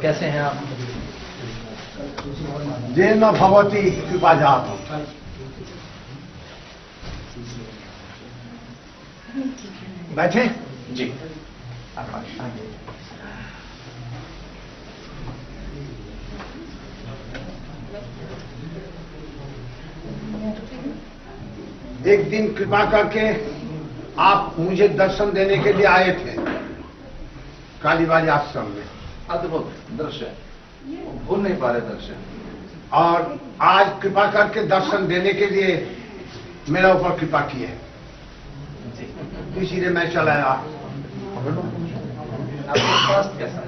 कैसे हैं आप? जेन भगवती कृपा जात। बैठे जी। एक दिन कृपा करके आप मुझे दर्शन देने के लिए आए थे कालीबाड़ी आश्रम में। अद्भुत दृश्य, भूल नहीं पा रहे दृश्य। और आज कृपा करके दर्शन देने के लिए मेरा ऊपर कृपा की है, इसीलिए मैं चला आया। आपका स्वास्थ्य कैसा है?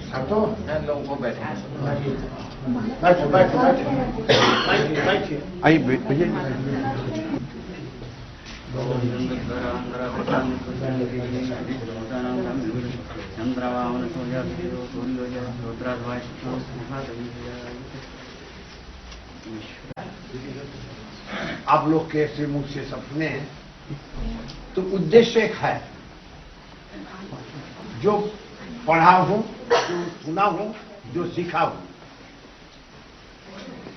सब तो लोगों को बैठे बैठो बैठो बैठिए। आइए भैया। आप लोग के ऐसे मुख से सपने तो उद्देश्य एक है, जो पढ़ा हूं, जो सुना हूं, जो सीखा हूं,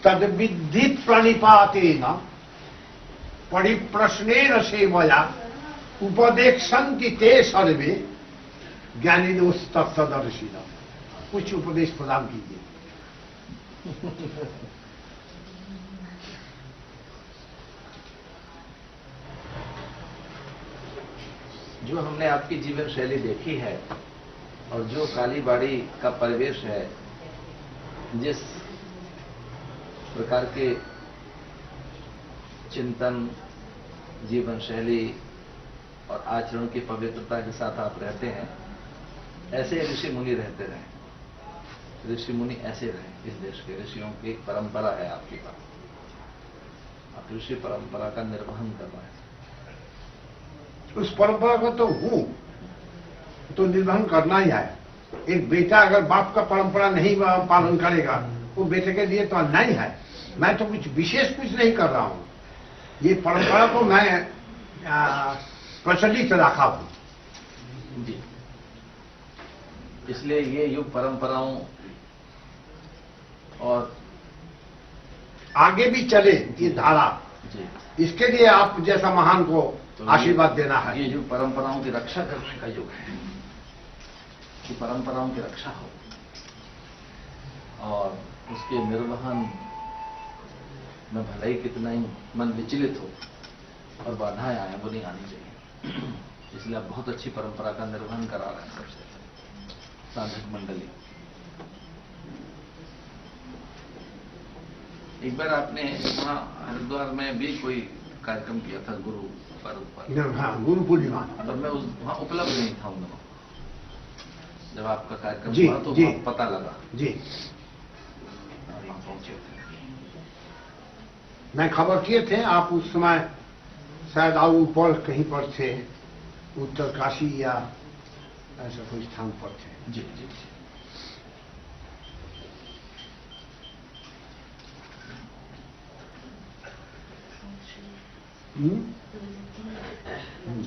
तद विद्धित प्रणिपातेन परिप्रश्नेन सेवया उपदेक्षन्ति ते सर्वे ज्ञानिनोस्तत्सदर्शिनः। कुछ उपदेश प्रदान कीजिए। जो हमने आपकी जीवन शैली देखी है और जो कालीबाड़ी का परिवेश है, जिस प्रकार के चिंतन, जीवन शैली और आचरण की पवित्रता के साथ आप रहते हैं, ऐसे ऋषि मुनि रहते रहे। ऋषि मुनि ऐसे रहे। इस देश के ऋषियों की एक परंपरा है आपके पास। आप ऋषि परंपरा का निर्वहन कर रहे हैं। उस परंपरा को तो हूं, तो निर्वहन करना ही है। एक बेटा अगर बाप का परंपरा नहीं पालन करेगा, वो बेटे के लिए तो अन्याय है। मैं तो कुछ विशेष कुछ नहीं कर रहा हूं, ये परंपरा को मैं प्रचलित रखा हूं। जी, इसलिए ये युग परंपराओं और आगे भी चले ये धारा, जी, इसके लिए आप जैसा महान को तो आशीर्वाद देना है। ये युग परंपराओं की रक्षा करने का युग है कि परंपराओं की रक्षा हो और उसके निर्वहन में भले ही कितना ही मन विचलित हो और बाधाएं आए, वो नहीं आनी चाहिए। इसलिए आप बहुत अच्छी परंपरा का निर्वहन करा रहे हैं। सबसे साधक मंडली, एक बार आपने वहां हरिद्वार में भी कोई कार्यक्रम किया था, गुरु पर्व पर। हाँ, गुरु पूर्णिमा। और मैं वहां उपलब्ध नहीं था उन दिनों। जब आपका कार्यक्रम जी, हुआ तो जी, वहां पता लगा जी, और वहां पहुंचे थे। मैं खबर किए थे आप उस समय शायद आप ऊपर कहीं पर थे, उत्तरकाशी या ऐसा कोई स्थान पर थे। जी जी जी।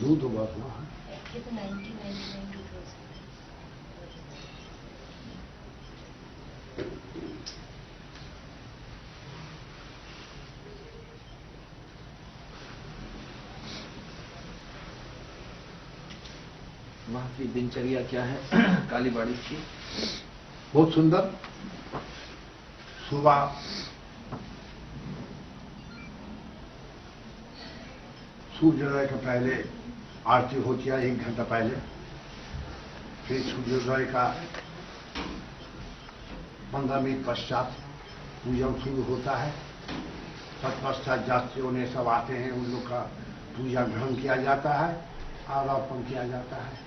दूध होगा ना। वहां की दिनचर्या क्या है कालीबाड़ी की? बहुत सुंदर। सुबह सूर्योदय के पहले आरती होती है, 1 घंटा पहले। फिर सूर्योदय का 15 मिनट पश्चात पूजन शुरू होता है। तत्पश्चात यात्रियों ने सब आते हैं, उन लोग का पूजा ग्रहण किया जाता है और अर्पण किया जाता है।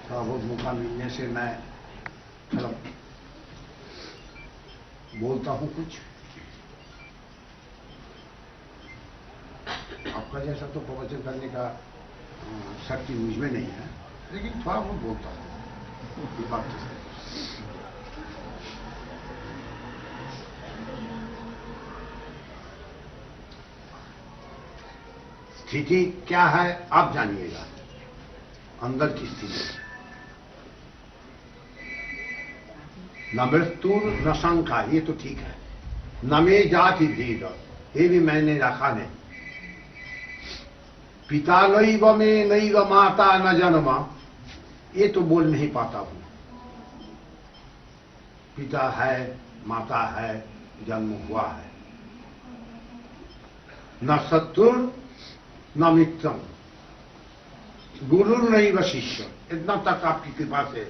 थोड़ा बहुत मौका मिलने से मैं थोड़ा बोलता हूँ कुछ। आपका जैसा तो प्रवचन करने का शक्ति मुझमें नहीं है, लेकिन थोड़ा बहुत बोलता हूँ। स्थिति क्या है आप जानिएगा, अंदर की स्थिति। न मृत्यु न शंका, ये तो ठीक है। न मे जाति भेद, ये भी मैंने रखा नहीं। पिता नैव में नैव माता न जन्म, ये तो बोल नहीं पाता हूं। पिता है, माता है, जन्म हुआ है। न शत्रु न मित्रम, गुरु नहीं व शिष्य, इतना तक आपकी कृपा से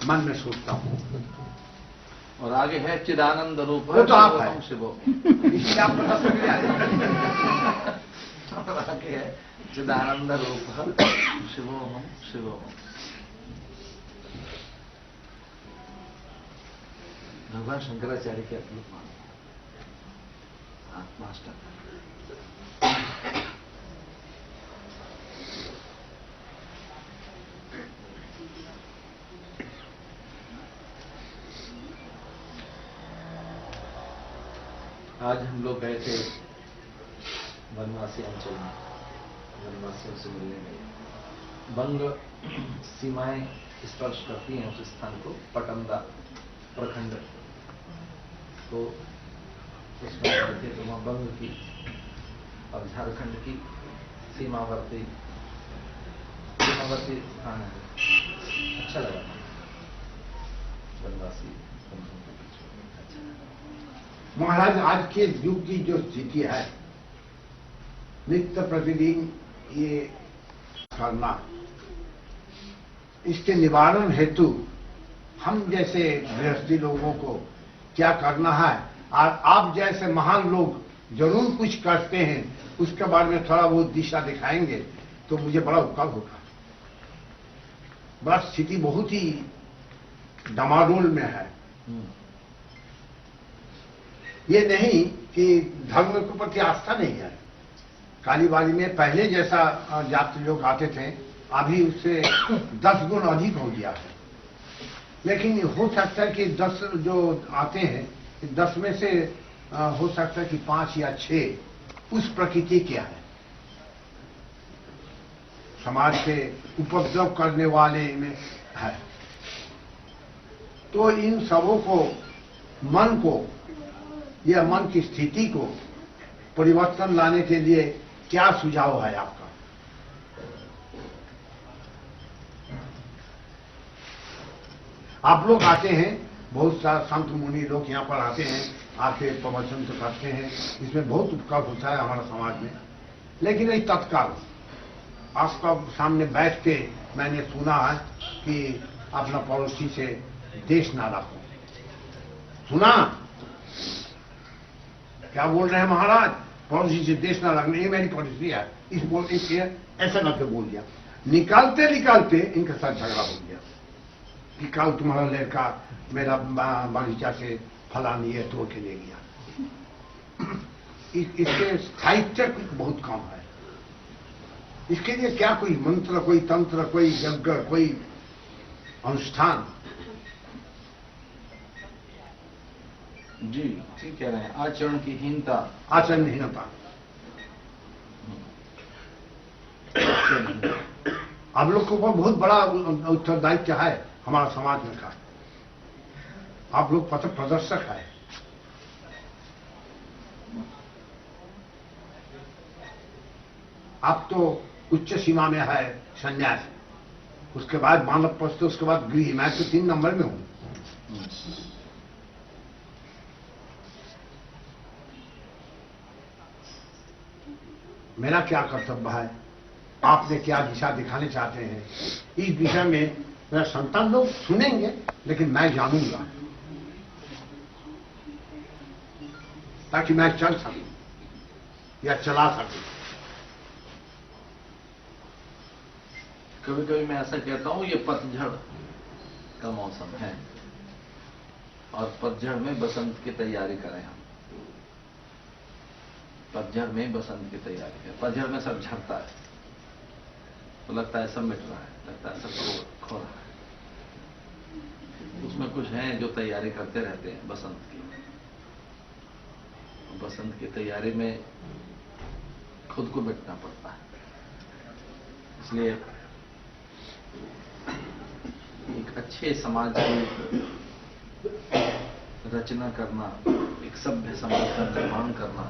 मन में सोचता हूं। और आगे है चिदानंद रूप, वो तो आप है, शिवो। इसलिए आप बता सकते और आगे है चिदानंद रूप शिवोहम शिवोहम। भगवान शंकराचार्य के अद्भुत मान मास्टर। आज हम लोग गए थे वनवासी अंचल में, वनवासियों से मिलने में। बंग सीमाएं स्पर्श करती हैं उस स्थान को, पटंदा प्रखंड। तो उसमें गए थे तो वहाँ बंग की और झारखंड की सीमावर्ती स्थान है। अच्छा लगा वनवासी बंधुओं के बीच में। अच्छा महाराज, आज के युग की जो स्थिति है, नित्य प्रतिदिन ये करना, इसके निवारण हेतु हम जैसे गृहस्थी लोगों को क्या करना है, और आप जैसे महान लोग जरूर कुछ करते हैं, उसके बारे में थोड़ा बहुत दिशा दिखाएंगे तो मुझे बड़ा उपकार होगा। बस स्थिति बहुत ही डमाडोल में है। ये नहीं कि धर्म के प्रति आस्था नहीं है। कालीबाड़ी में पहले जैसा जाति लोग आते थे, अभी उससे 10 गुण अधिक हो गया है। लेकिन हो सकता है कि 10 जो आते हैं, 10 में से हो सकता है कि 5 या 6 उस प्रकृति क्या है, समाज के उपद्रव करने वाले में है। तो इन सबों को, मन को, या मन की स्थिति को परिवर्तन लाने के लिए क्या सुझाव है आपका? आप लोग आते हैं, बहुत सारे संत मुनि लोग यहाँ पर आते हैं, आके प्रवचन तो करते हैं, इसमें बहुत उपकार होता है हमारा समाज में। लेकिन ये तत्काल आपका सामने बैठ के मैंने सुना है कि अपना पड़ोसी से देश ना रखो। सुना क्या बोल रहे हैं महाराज? पड़ोसी से देश ना रखना, ये मेरी पड़ोसी है, इस ऐसा करके बोल दिया। निकालते निकालते इनके साथ झगड़ा हो गया कि कल तुम्हारा लड़का मेरा बगीचा से फलान ये तोड़ के ले गया। इसके साहित्य बहुत कम है। इसके लिए क्या कोई मंत्र, कोई तंत्र, कोई यज्ञ, कोई अनुष्ठान? जी ठीक कह रहे हैं। आचरण की हीनता, आचरणहीनता। आप लोग को बहुत बड़ा उत्तरदायित्व है हमारा समाज में का। आप लोग पथ प्रदर्शक है। आप तो उच्च सीमा में है संन्यास, उसके बाद मानव पस्त, उसके बाद गृह। मैं तो 3 नंबर में हूं। मेरा क्या कर्तव्य है? आपने क्या दिशा दिखाने चाहते हैं, इस दिशा में मेरा संतान लोग सुनेंगे, लेकिन मैं जानूंगा ताकि मैं चल सकूं या चला सकूं। कभी कभी मैं ऐसा कहता हूं, ये पतझड़ का मौसम है और पतझड़ में बसंत की तैयारी करें हम। पतझड़ में बसंत की तैयारी करें। पतझड़ में सब झड़ता है तो लगता है सब मिट रहा है, लगता है सब खो रहा है। उसमें कुछ हैं जो तैयारी करते रहते हैं बसंत की। बसंत की तैयारी में खुद को मिटना पड़ता है। इसलिए एक अच्छे समाज की रचना करना, एक सभ्य समाज का निर्माण करना,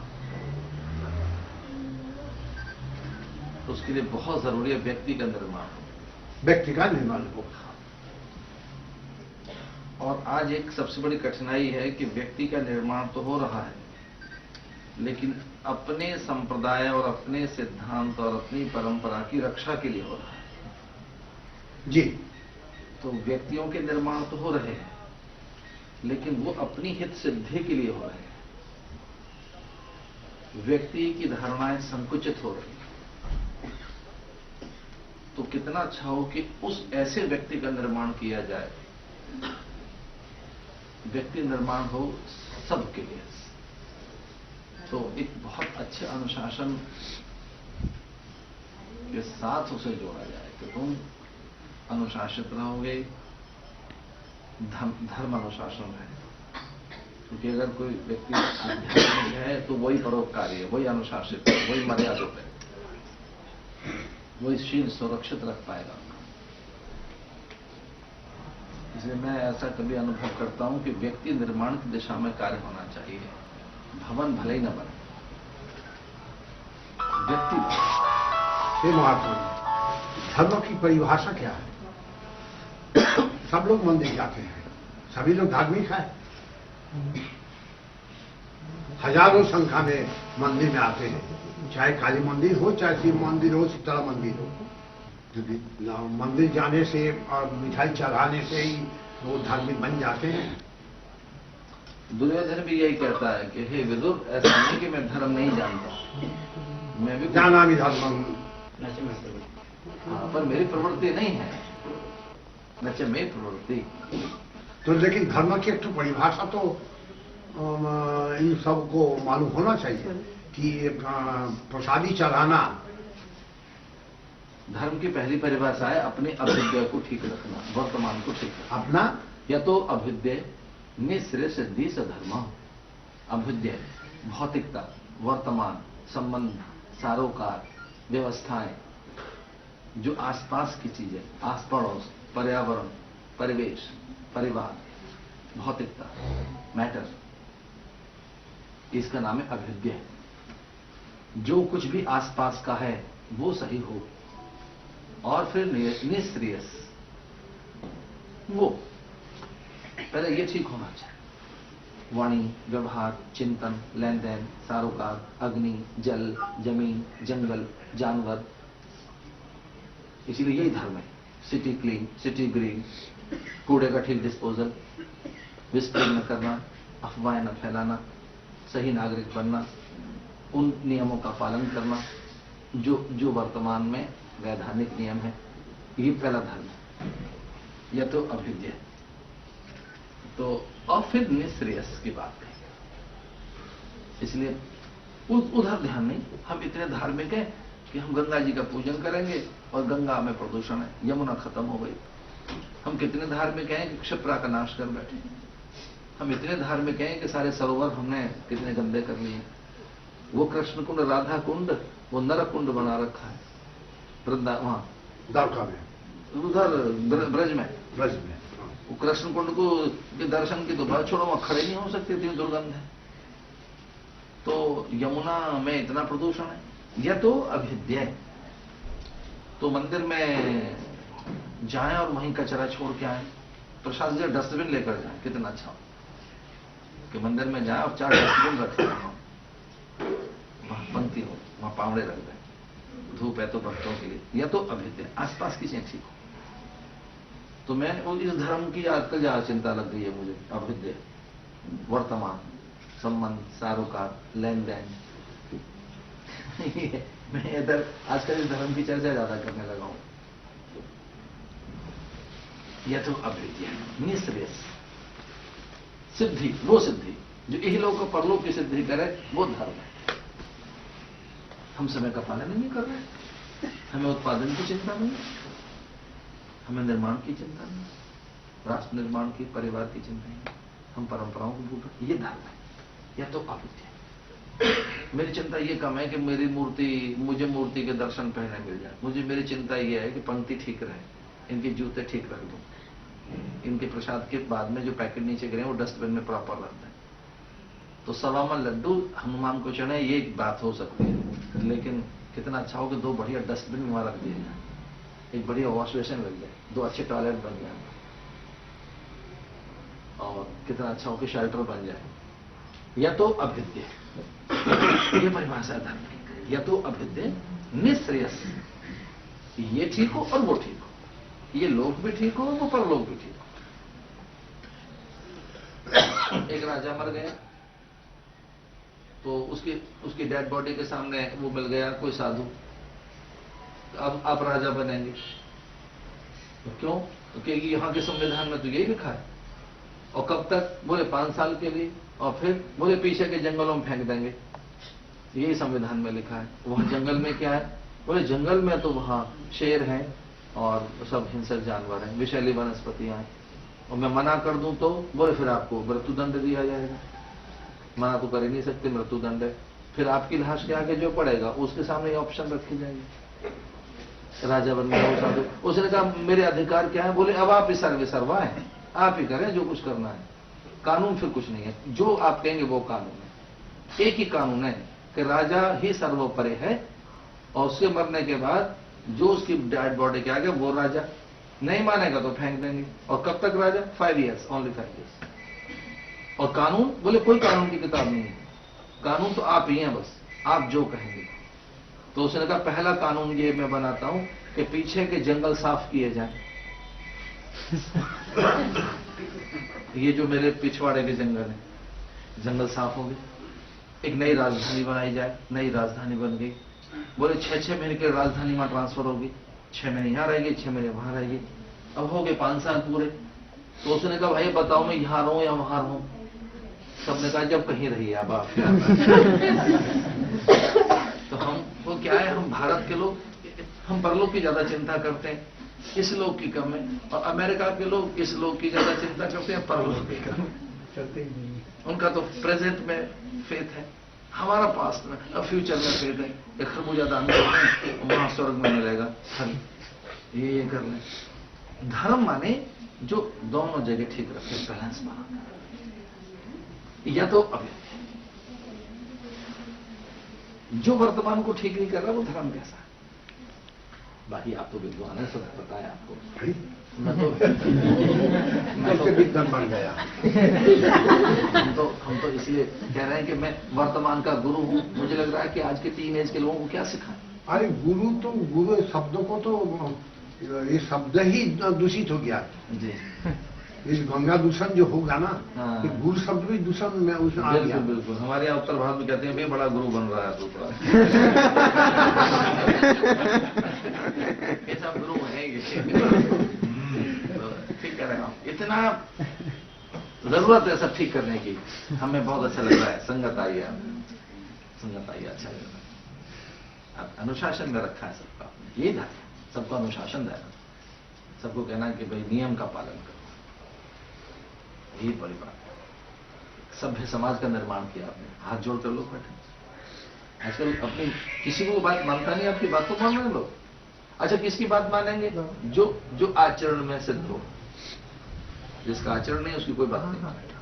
तो उसके लिए बहुत जरूरी है व्यक्ति का निर्माण। व्यक्ति का निर्माण हो। और आज एक सबसे बड़ी कठिनाई है कि व्यक्ति का निर्माण तो हो रहा है, लेकिन अपने संप्रदाय और अपने सिद्धांत और अपनी परंपरा की रक्षा के लिए हो रहा है। जी। तो व्यक्तियों के निर्माण तो हो रहे हैं, लेकिन वो अपनी हित सिद्धि के लिए हो रहे हैं। व्यक्ति की धारणाएं संकुचित हो रही हैं। तो कितना अच्छा हो कि उस ऐसे व्यक्ति का निर्माण किया जाए, व्यक्ति निर्माण हो सबके लिए। तो एक बहुत अच्छे अनुशासन के साथ उसे जोड़ा जाए कि तुम अनुशासित रहोगे, धर्म अनुशासन है। क्योंकि अगर कोई व्यक्ति आध्यात्मिक है तो वही परोपकारी है, वही अनुशासित है, वही मर्यादित है, वही शील सुरक्षित रख पाएगा। इसलिए मैं ऐसा कभी अनुभव करता हूं कि व्यक्ति निर्माण की दिशा में कार्य होना चाहिए। भवन भले ही न बने, व्यक्ति हे महात्मा जी, धर्म की परिभाषा क्या है? सब लोग मंदिर जाते हैं, सभी लोग धार्मिक है, हजारों संख्या में मंदिर में आते हैं, चाहे काली मंदिर हो, चाहे शिव मंदिर हो, शीतला मंदिर हो। मंदिर जाने से और मिठाई चढ़ाने से ही वो धार्मिक बन जाते हैं। दुर्योधन भी यही कहता है कि हे विदुर, ऐसा नहीं कि मैं धर्म नहीं जानता, मैं भी जाना भी धर्म, पर मेरी प्रवृत्ति नहीं है, नचे मेरी प्रवृत्ति। तो लेकिन धर्म की एक तो परिभाषा तो इन सबको मालूम होना चाहिए कि प्रसादी चढ़ाना। धर्म की पहली परिभाषा है अपने अभ्युदय को ठीक रखना, वर्तमान को ठीक रखना। अपना या तो अभ्युदय निश्रेय सिद्धि से धर्म। अभ्युदय भौतिकता, वर्तमान, संबंध, सारोकार, व्यवस्थाएं, जो आसपास की चीजें, आस पड़ोस, पर्यावरण, परिवेश, परिवार, भौतिकता, मैटर, इसका नाम है अभ्युदय। जो कुछ भी आसपास का है वो सही हो। और फिर निश्रेयस, वो पहले ये ठीक होना चाहिए। वाणी, व्यवहार, चिंतन, लेन देन, सारोकार, अग्नि, जल, जमीन, जंगल, जानवर, इसीलिए यही धर्म है। सिटी क्लीन, सिटी ग्रीन, कूड़े का ठीक डिस्पोजल, विस्फोट न करना, अफवाहें न फैलाना, सही नागरिक बनना, उन नियमों का पालन करना जो वर्तमान में वैधानिक नियम है। ये पहला धर्म है। यह तो अभ्युदय। तो और फिर निश्रेयस की बात है। इसलिए उधर ध्यान नहीं। हम इतने धार्मिक हैं कि हम गंगा जी का पूजन करेंगे और गंगा में प्रदूषण है, यमुना खत्म हो गई। हम कितने धार्मिक हैं कि क्षिप्रा का नाश कर बैठे। हम इतने धार्मिक हैं कि सारे सरोवर हमने कितने गंदे कर लिए। वो कृष्ण कुंड, राधा कुंड, वो नरक कुंड बना रखा है वृंदावन, वहां द्वारका में, उधर ब्रज में। हाँ। वो कृष्ण कुंड को के दर्शन की तो बात छोड़ो, वहां खड़े नहीं हो सकते, इतनी दुर्गंध है। तो यमुना में इतना प्रदूषण है। यह तो अभ्युदय। तो मंदिर में जाएं और वहीं कचरा छोड़ के आए, प्रसाद जी डस्टबिन लेकर जाएं, कितना अच्छा हो कि मंदिर में जाए और 4 डस्टबिन रखे, वहां पंक्ति हो, वहां पावड़े रख दें, धूप है तो भक्तों के लिए। यह तो अभ्युदय, आसपास की चीजें ठीक हो। तो मैं इस धर्म की आजकल ज्यादा चिंता लग गई है मुझे। अभ्युदय, वर्तमान, संबंध, सारोकार, लेन देन। मैं इधर आजकल इस धर्म की चर्चा ज्यादा करने लगा हूं। यह तो अभ्युदय, निश्रेयस सिद्धि, वो सिद्धि जो इहलोक और परलोक की सिद्धि करे, वो धर्म है। हम समय का पालन नहीं कर रहे, हमें उत्पादन की चिंता नहीं, हमें निर्माण की चिंता नहीं, राष्ट्र निर्माण की, परिवार की चिंता नहीं, हम परंपराओं को भूल रहे। ये धर्म है, यह तो अभ्युदय। मेरी चिंता ये कम है कि मुझे मूर्ति के दर्शन पहले मिल जाए। मेरी चिंता ये है कि पंक्ति ठीक रहे, इनके जूते ठीक रख दूं, इनके प्रसाद के बाद में जो पैकेट नीचे गिरे वो डस्टबिन में प्रॉपर रहते हैं। तो 1.25 मन लड्डू हनुमान को चढ़े, ये एक बात हो सकती है, लेकिन कितना अच्छा हो कि 2 बढ़िया डस्टबिन वहां रख दिए जाए, एक बढ़िया वॉश बेसिन लग जाए, 2 अच्छे टॉयलेट बन जाए, और कितना अच्छा हो कि शेल्टर बन जाए। या तो अभेद्य, ये परिभाषा धर्म की, या तो अभेद्य निःश्रेयस, ये ठीक हो और वो ठीक हो, ये लोक भी ठीक हो वो परलोक भी ठीक हो। एक राजा मर गया तो उसकी डेड बॉडी के सामने वो मिल गया कोई साधु, अब आप राजा बनेंगे, तो क्यों? क्योंकि यहां के संविधान में तो यही लिखा है। और कब तक? बोले 5 साल के लिए, और फिर बोले पीछे के जंगलों में फेंक देंगे, यही संविधान में लिखा है। वहां जंगल में क्या है? बोले जंगल में तो वहां शेर हैं और सब हिंसक जानवर हैं, विषैली वनस्पतियां हैं, और मैं मना कर दूं तो बोले फिर आपको मृत्युदंड दिया जाएगा। मना तो कर ही नहीं सकते, मृत्युदंड है। फिर आपकी लाश के आगे जो पड़ेगा उसके सामने ऑप्शन रखी जाएगी, राजा बन गया वो साधु। उसने कहा मेरे अधिकार क्या है? बोले अब आप ही सर्वे सर्वा हैं, आप ही करें जो कुछ करना है, कानून फिर कुछ नहीं है, जो आप कहेंगे वो कानून है। एक ही कानून है कि राजा ही सर्वोपरि है, और उसके मरने के बाद जो उसकी डेड बॉडी के आगे वो राजा, नहीं मानेगा तो फेंक देंगे। और कब तक राजा? 5 years, ओनली 5 years। और कानून? बोले कोई कानून की किताब नहीं है, कानून तो आप ही हैं, बस आप जो कहेंगे। तो उसने कहा पहला कानून ये मैं बनाता हूं कि पीछे के जंगल साफ किए जाएं। ये जो मेरे पिछवाड़े के जंगल है, जंगल साफ हो गए, एक नई राजधानी बनाई जाए। नई राजधानी बन गई। बोले 6-6 महीने के राजधानी वहां ट्रांसफर होगी, 6 महीने यहां रहेगी, 6 महीने वहां रहेगी। अब हो गए 5 साल पूरे। तो उसने कहा भाई बताओ मैं यहां रहूं या वहां रहूं? सबने कहा जब कहीं रहिए अब आप। तो हम वो क्या है, हम भारत के लोग, हम परलोक की ज्यादा चिंता करते हैं, इस लोक की कम है। और अमेरिका के लोग इस लोक की ज्यादा चिंता करते हैं, परलोक की कम है। उनका तो प्रेजेंट में फेथ है, हमारा पास्ट में और फ्यूचर में फेथ है। एक खरबूजा दान करते हैं, वहां स्वर्ग में मिलेगा फल, ये कर लें। धर्म माने जो दोनों जगह ठीक रखे, बैलेंस बना। या तो अभी जो वर्तमान को ठीक नहीं कर रहा वो धर्म कैसा है? बाकी आप तो विद्वान है, सब पता है आपको। मैं तो विद्वान बन गया। हम तो इसलिए कह रहे हैं कि मैं वर्तमान का गुरु हूं। मुझे लग रहा है कि आज के टीनेज के लोगों को क्या सिखाएं? अरे गुरु शब्दों को तो ये शब्द ही दूषित हो गया जी। इस गंगा दूषण जो होगा ना, हाँ। ये गुरु शब्द भी दूषण में उसमें आ गया। बिल्कुल बिल्कुल। हमारे यहाँ उत्तर भारत में कहते हैं भाई बड़ा गुरु बन रहा है, तो ये सब गुरु है ये। तो ठीक कह रहे हैं आप, इतना जरूरत है सब ठीक करने की। हमें बहुत अच्छा लग रहा है, संगत आई है, संगत आई अच्छा लग रहा है। अब अनुशासन में रखा है सबका, ये धर्म सबको अनुशासन देना, सबको कहना कि भाई नियम का पालन करो, यही बड़ी बात है। सभ्य समाज का निर्माण किया आपने, हाथ जोड़कर लोग बैठे। आजकल अपनी किसी को बात मानता नहीं, आपकी बात को मान रहे लोग। अच्छा किसकी बात मानेंगे? जो आचरण में सिद्ध हो। जिसका आचरण नहीं उसकी कोई बात नहीं मानेगा।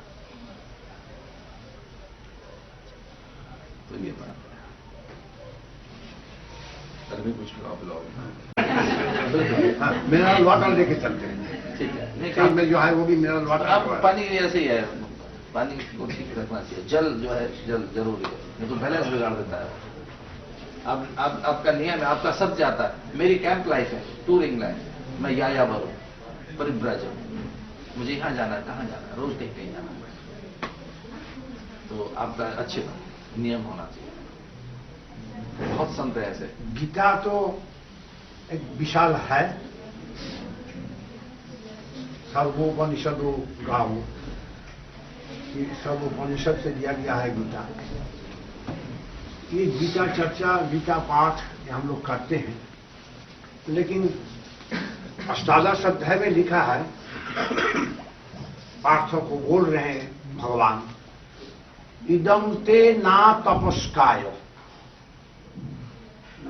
तो ये बात है। तभी कुछ हाँ, मेरा लॉटर लेके चलते हैं। ठीक है, नहीं कल में जो है वो भी मेरा लॉटर। आप पानी ऐसे ही है, पानी को ठीक रखना चाहिए। जल जो है जल जरूरी है, नहीं तो बैलेंस बिगाड़ देता है। अब आपका नियम है, आपका सब जाता है। मेरी कैंप लाइफ है, टूरिंग लाइफ, मैं या भरूं परिव्राजक, मुझे यहाँ जाना है, कहाँ जाना है, रोज कहीं कहीं जाना है। तो आपका अच्छे नियम होना चाहिए। बहुत संत है ऐसे। गीता तो एक विशाल है, सर्वोपनिषदों गाओ, सर्वोपनिषद से दिया गया है गीता। ये गीता चर्चा, गीता पाठ ये हम लोग करते हैं, लेकिन अष्टादश अध्याय में लिखा है, पार्थों को बोल रहे हैं भगवान, इदम ते ना तपस्काय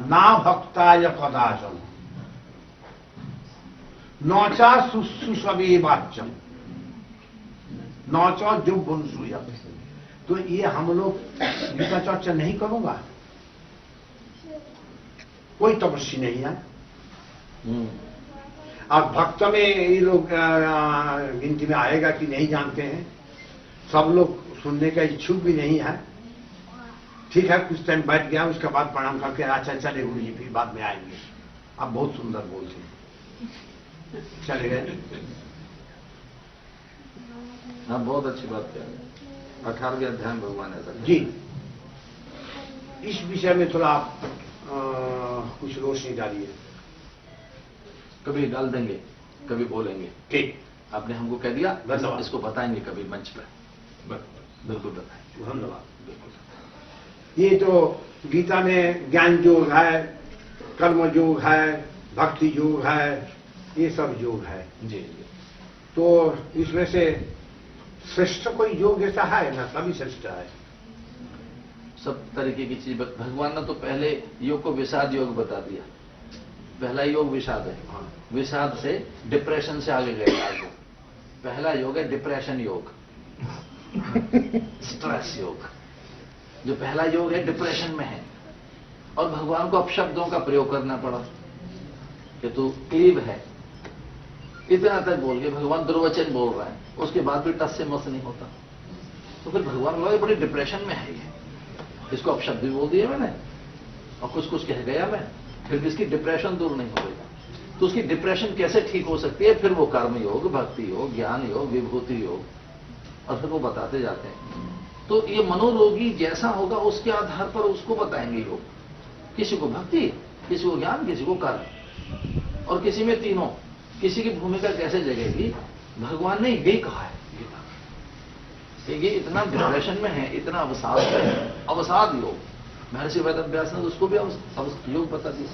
ना भक्ताय कदाचन नौचा सुसवी वाच्यम, नौचा जो बुनसूया। तो ये हम लोग गीता चर्चा नहीं करूंगा, कोई तपस्वी नहीं है। अब भक्त में ये लोग गिनती में आएगा कि नहीं जानते हैं, सब लोग सुनने का इच्छुक भी नहीं है। ठीक है, कुछ टाइम बैठ गया, उसके बाद प्रणाम करके अच्छा चले गुरु जी, फिर बाद में आएंगे। आप बहुत सुंदर बोलते हैं, चले गए। हाँ, बहुत अच्छी बात कह रहे हैं। 18वें अध्याय में भगवान ऐसा जी, इस विषय में थोड़ा आप कुछ रोशनी डालिए। कभी डाल देंगे, कभी बोलेंगे। ठीक, आपने हमको कह दिया, धन्यवाद। इसको बताएंगे कभी मंच पर। बिल्कुल बताएंगे। धन्यवाद। बिल्कुल। ये तो गीता में ज्ञान योग है, कर्म योग है, भक्ति योग है, ये सब योग है। जी जी। तो इसमें से श्रेष्ठ कोई योग ऐसा है ना? सभी श्रेष्ठ है। सब तरीके की चीज भगवान ने तो पहले योग को विषाद योग बता दिया। पहला योग विषाद है। हाँ। विषाद से डिप्रेशन से आगे गए आगे। पहला योग है डिप्रेशन योग, स्ट्रेस योग। जो पहला योग है डिप्रेशन में है, और भगवान को अपशब्दों का प्रयोग करना पड़ा कि तू क्लीब है, इतना तक बोल के भगवान दुर्वचन बोल रहा है, उसके बाद भी टस से मस नहीं होता। तो फिर भगवान बोला बड़ी डिप्रेशन में है ये, इसको अपशब्द भी बोल दिए मैंने और कुछ कुछ कह गया मैं, फिर भी इसकी डिप्रेशन दूर नहीं होगा। तो उसकी डिप्रेशन कैसे ठीक हो सकती है? फिर वो कर्म योग, भक्ति योग, ज्ञान योग, विभूति योग, और फिर वो बताते जाते हैं। तो ये मनोरोगी जैसा होगा उसके आधार पर उसको बताएंगे योग। किसी को भक्ति, किसी को ज्ञान, किसी को कर्म, और किसी में तीनों। किसी की भूमिका कैसे जगेगी? भगवान ने यही कहा है गीता कि ये इतना डिप्रेशन में है, इतना अवसाद में है, अवसाद योग। महर्षि वेदव्यास ने उसको भी योग बता दिया।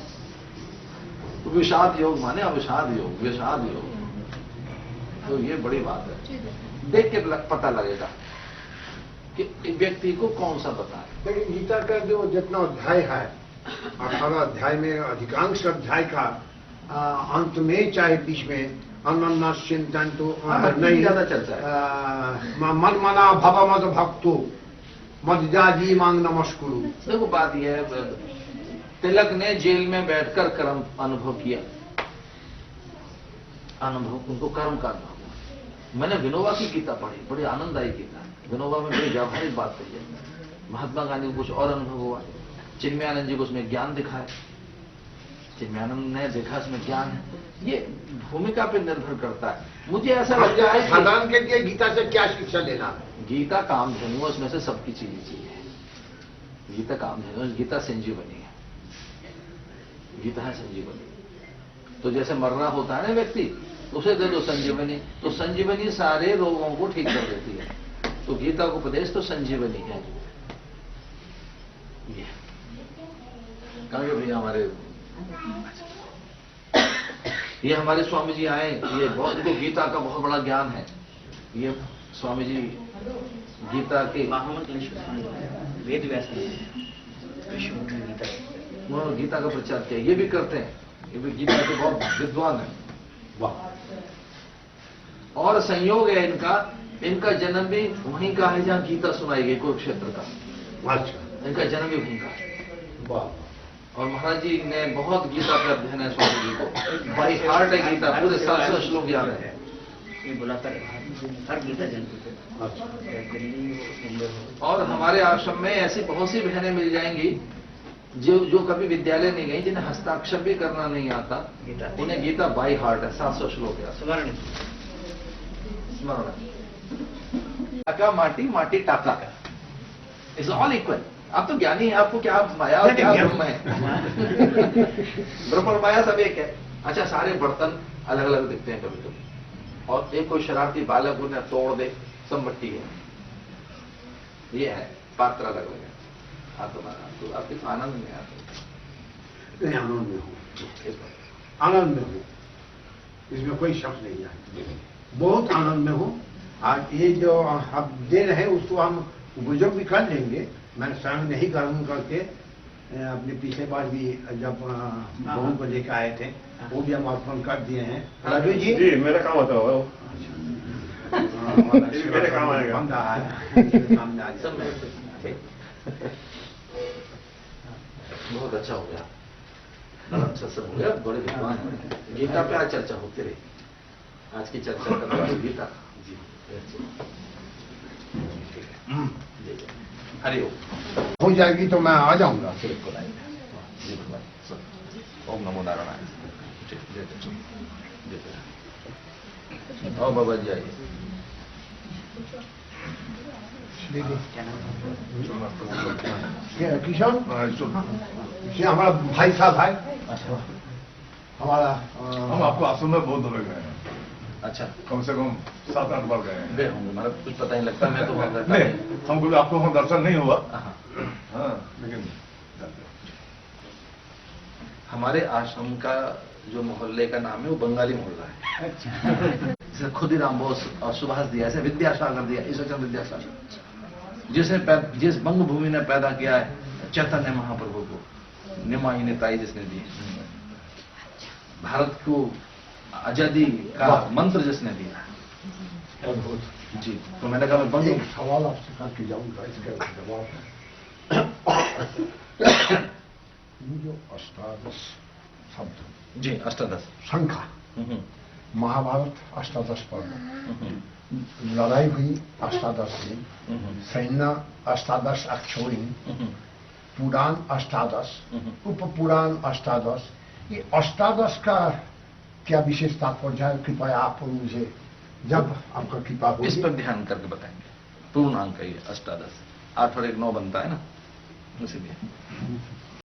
तो विषाद योग माने अवसाद योग, विषाद योग। तो ये बड़ी बात है, देख के पता लगेगा कि व्यक्ति को कौन सा बताए। लेकिन गीता का जो जितना अध्याय है, 18 अध्याय में अधिकांश अध्याय का अंत में चाहे बीच में अनन्या चिंतन तो नहीं ज्यादा चलता है। मन मना भव मद भक्तो मद जाजी मांग नमस्कुरु। देखो बात यह है, तिलक ने जेल में बैठकर कर्म अनुभव किया, अनुभव उनको कर्म का अनुभव हुआ। मैंने विनोबा की गीता पढ़ी, बड़ी आनंददायी गीता है। विनोबा में बड़ी व्यावहारिक बात कही है। महात्मा गांधी को कुछ और अनुभव हुआ, चिन्मयानंद जी को उसमें ज्ञान दिखा है, चिन्मयानंद ने देखा इसमें ज्ञान है। ये भूमिका पे निर्भर करता है। मुझे ऐसा लगता है साधारण के लिए गीता से क्या शिक्षा लेना है? गीता कामधेनु, उसमें से सबकी चीजें है। गीता कामधेनु, गीता संजीवनी है। गीता है संजीवनी। तो जैसे मर रहा होता है ना व्यक्ति, उसे दे दो संजीवनी, तो संजीवनी सारे रोगों को ठीक कर देती है। तो गीता को उपदेश तो संजीवनी है। कहेंगे भैया हमारे ये हमारे स्वामी जी आए, ये बहुत, इनको गीता का बहुत बड़ा ज्ञान है। ये स्वामी जी गीता के वेद व्यास उन्होंने गीता का प्रचार किया, ये भी करते हैं, ये भी गीता के बहुत विद्वान है। वाह। और संयोग है इनका जन्म भी वहीं का है जहां गीता सुनाई गई, कुरुक्षेत्र का। अच्छा। इनका जन्म भी वहीं का है। वाह। और महाराज जी ने बहुत गीता पे अध्ययन है स्वामी जी को, बाई हार्ट है गीता, पूरे 700 श्लोक याद है। ये बुलाकर हर गीता जन और हमारे आश्रम में ऐसी बहुत सी बहनें मिल जाएंगी जो कभी विद्यालय नहीं गई, जिन्हें हस्ताक्षर भी करना नहीं आता, उन्हें गीता बाई हार्ट है, 700 श्लोक याद। स्मरण टाका माटी, माटी टाका, इज ऑल इक्वल। आप तो ज्ञानी है, आपको क्या माया और क्या ब्रह्म है? ब्रह्म और माया सब एक है। अच्छा, सारे बर्तन अलग अलग दिखते हैं कभी कभी, और एक कोई शरारती बालक उन्हें तोड़ दे, सब मिट्टी है। ये है पात्र अलग अलग है। तो आपके तो आनंद में आते, आनंद में हूँ, आनंद में हूँ, इसमें कोई शक नहीं है। बहुत आनंद में हूँ। आज ये जो आप दे रहे हैं उसको हम उपयोग भी कर लेंगे, मैं स्वयं नहीं ग्रहण करके अपने पिछले बार भी जब बहू को लेकर आए थे वो भी हम अर्पण कर दिए हैं। राजू जी जी मेरा काम होता होगा वो। मेरे काम आएगा। बन रहा है सामने आ सब जाए। में बहुत अच्छा हो गया, बड़ा अच्छा सब हो गया, बड़े विद्वान हैं। गीता पे आज चर्चा होती रही, आज की चर्चा का नाम गीता। जी ठीक है, जी जी। हरि ओम। हो जाएगी तो मैं आ जाऊंगा। बिल्कुल आएंगे। जी भगवान सब। ओम नमो नारायण। जी जय जय जय। और बाबा जी आइए। किशन ये हमारा भाई साहब है। अच्छा हमारा हम आपको आश्रम में बहुत दौड़े गए हैं, अच्छा, कम से कम 7-8 बार गए हैं। गए होंगे, मतलब कुछ पता नहीं लगता, मैं तो वहाँ रहता नहीं नहीं। हमको भी आपको वहाँ दर्शन नहीं हुआ। हाँ। हाँ लेकिन हमारे आश्रम का जो मोहल्ले का नाम है वो बंगाली मोहल्ला है। जैसे खुदीराम बोस और सुभाष दिया, ऐसे विद्यासागर दिया, ईश्वरचंद्र विद्यासागर, जिस बंग भूमि ने पैदा किया है चैतन्य महाप्रभु को, निमाई नेताई जिसने दी, भारत को आजादी का मंत्र जिसने दिया। जी तो मैंने कहा मैं बंग एक सवाल आपसे करके जाऊंगा इसका जवाब ये जो अष्टादश शब्द जी अष्टादश संख्या महाभारत अष्टादश पर्व लड़ाई हुई अष्टादश दिन सैन्य अष्टादश अक्षोणी पुराण अष्टादश उपपुराण अष्टादश ये अष्टादश का क्या विशेष तात्पर्य है? कृपया आप मुझे जब आपका कृपा इस होगी पर ध्यान करके बताएंगे। पूर्णांक है ये अष्टादश, 8 और 1 9 बनता है ना, उसी लिए